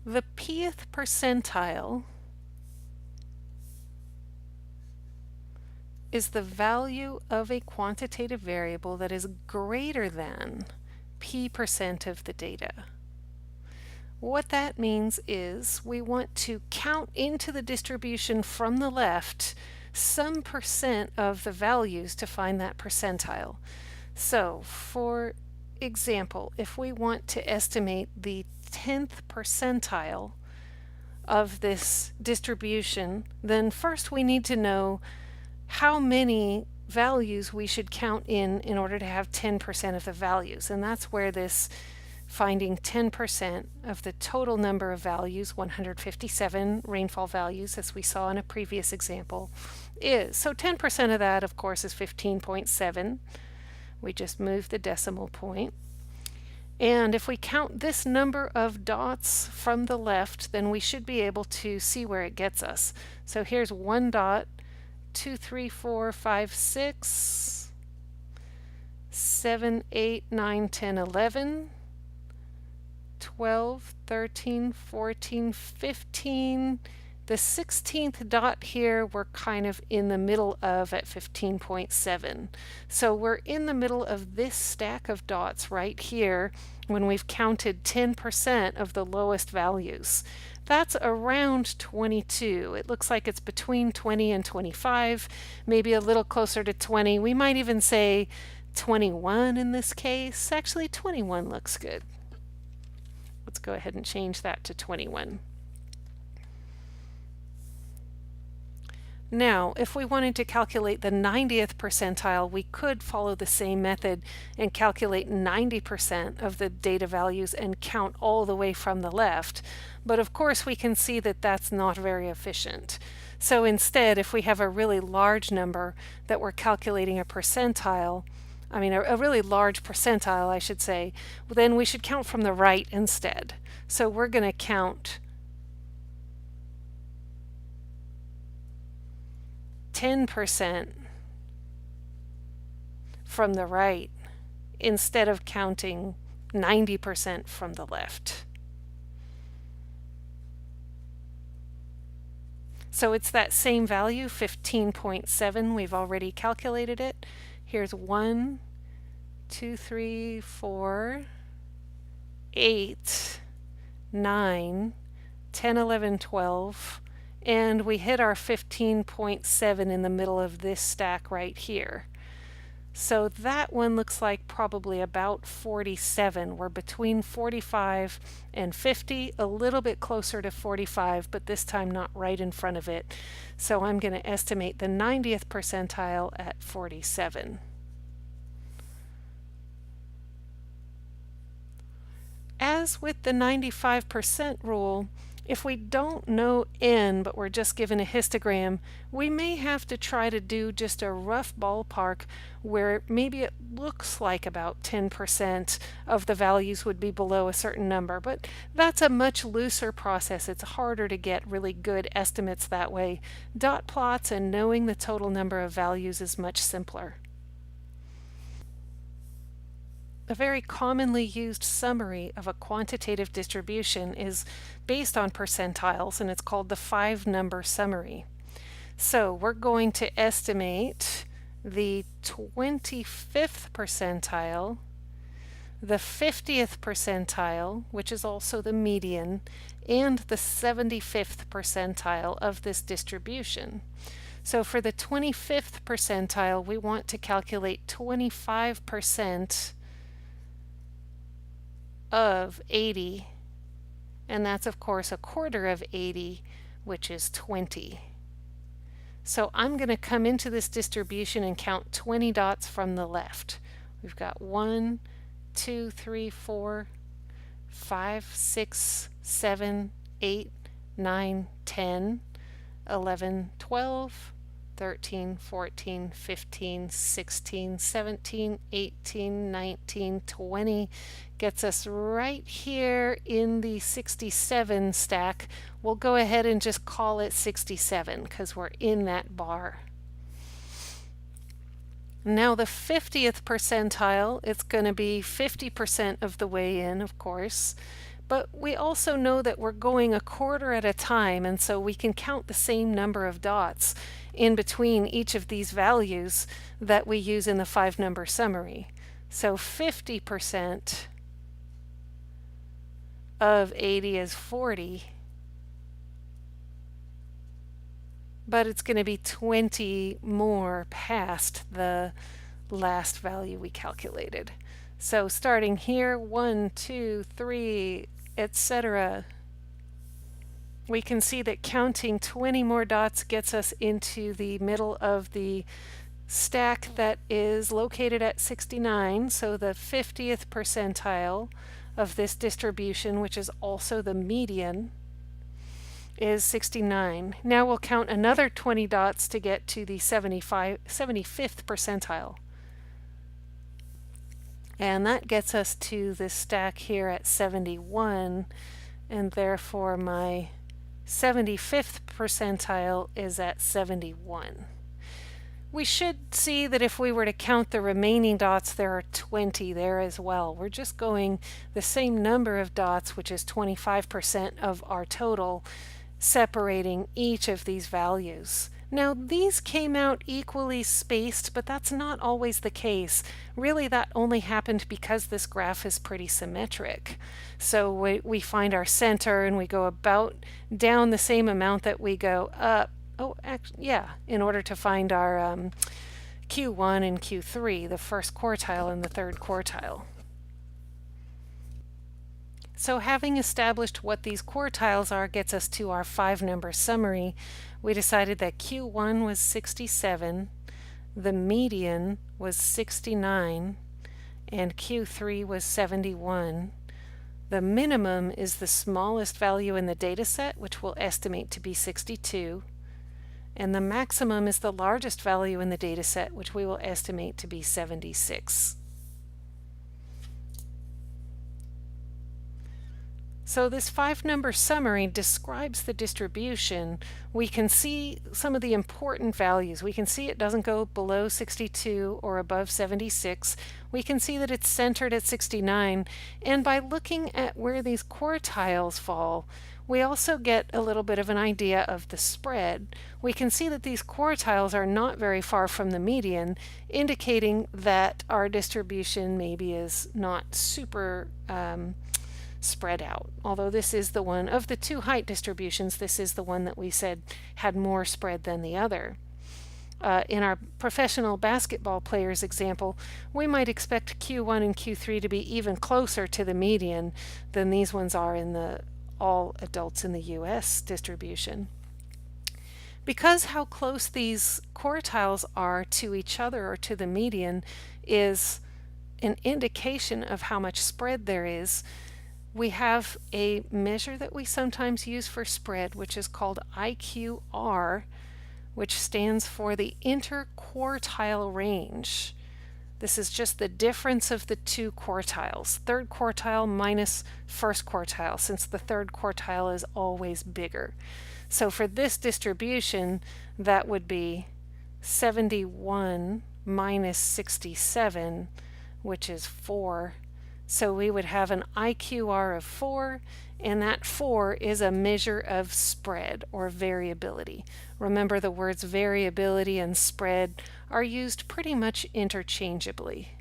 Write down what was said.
The pth percentile is the value of a quantitative variable that is greater than p% of the data. What that means is we want to count into the distribution from the left some percent of the values to find that percentile. So, for example, if we want to estimate the 10th percentile of this distribution, then first we need to know how many values we should count in order to have 10% of the values. And that's where this finding 10% of the total number of values, 157 rainfall values, as we saw in a previous example, is. So 10% of that, of course, is 15.7. We just moved the decimal point. And if we count this number of dots from the left, then we should be able to see where it gets us. So here's 1 dot, 2, 3, 4, 5, 6, 7, 8, 9, 10, 11, 12, 13, 14, 15. The 16th dot here we're kind of in the middle of at 15.7. So we're in the middle of this stack of dots right here when we've counted 10% of the lowest values. That's around 22. It looks like it's between 20 and 25, maybe a little closer to 20. We might even say 21 in this case. Actually, 21 looks good. Let's go ahead and change that to 21. Now, if we wanted to calculate the 90th percentile, we could follow the same method and calculate 90% of the data values and count all the way from the left. But of course, we can see that that's not very efficient. So instead, if we have a really large number that we're calculating a percentile, a really large percentile, I should say, then we should count from the right instead. So we're going to count 10% from the right instead of counting 90% from the left. So it's that same value, 15.7. We've already calculated it. Here's 1, 2, 3, 4, 8, 9, 10, 11, 12. And we hit our 15.7 in the middle of this stack right here. So that one looks like probably about 47. We're between 45 and 50, a little bit closer to 45, but this time not right in front of it. So I'm going to estimate the 90th percentile at 47. As with the 95% rule, if we don't know n, but we're just given a histogram, we may have to try to do just a rough ballpark where maybe it looks like about 10% of the values would be below a certain number, but that's a much looser process. It's harder to get really good estimates that way. Dot plots and knowing the total number of values is much simpler. A very commonly used summary of a quantitative distribution is based on percentiles, and it's called the 5-number summary. So we're going to estimate the 25th percentile, the 50th percentile, which is also the median, and the 75th percentile of this distribution. So for the 25th percentile, we want to calculate 25% of 80, and that's of course a quarter of 80, which is 20. So I'm going to come into this distribution and count 20 dots from the left. We've got 1, 2, 3, 4, 5, 6, 7, 8, 9, 10, 11, 12, 13, 14, 15, 16, 17, 18, 19, 20, gets us right here in the 67 stack. We'll go ahead and just call it 67 because we're in that bar. Now the 50th percentile, it's going to be 50% of the way in, of course, But we also know that we're going a quarter at a time, and so we can count the same number of dots in between each of these values that we use in the 5-number summary. So 50% of 80 is 40, but it's going to be 20 more past the last value we calculated. So starting here, 1, 2, 3, etc., we can see that counting 20 more dots gets us into the middle of the stack that is located at 69, so the 50th percentile of this distribution, which is also the median, is 69. Now we'll count another 20 dots to get to the 75th percentile. And that gets us to this stack here at 71, and therefore my 75th percentile is at 71. We should see that if we were to count the remaining dots, there are 20 there as well. We're just going the same number of dots, which is 25% of our total, separating each of these values. Now, these came out equally spaced, but that's not always the case. Really, that only happened because this graph is pretty symmetric. So we find our center and we go about down the same amount that we go up. In order to find our Q1 and Q3, the first quartile and the third quartile. So having established what these quartiles are gets us to our 5-number summary. We decided that Q1 was 67, the median was 69, and Q3 was 71. The minimum is the smallest value in the data set, which we'll estimate to be 62. And the maximum is the largest value in the data set, which we will estimate to be 76. So this 5-number summary describes the distribution. We can see some of the important values. We can see it doesn't go below 62 or above 76. We can see that it's centered at 69. And by looking at where these quartiles fall, we also get a little bit of an idea of the spread. We can see that these quartiles are not very far from the median, indicating that our distribution maybe is not super spread out. Although this is the one of the two height distributions, this is the one that we said had more spread than the other. In our professional basketball players example, we might expect Q1 and Q3 to be even closer to the median than these ones are in the all adults in the US distribution. Because how close these quartiles are to each other or to the median is an indication of how much spread there is, we have a measure that we sometimes use for spread, which is called IQR, which stands for the interquartile range. This is just the difference of the two quartiles, third quartile minus first quartile, since the third quartile is always bigger. So for this distribution, that would be 71 minus 67, which is 4. So we would have an IQR of 4, and that 4 is a measure of spread or variability. Remember, the words variability and spread are used pretty much interchangeably.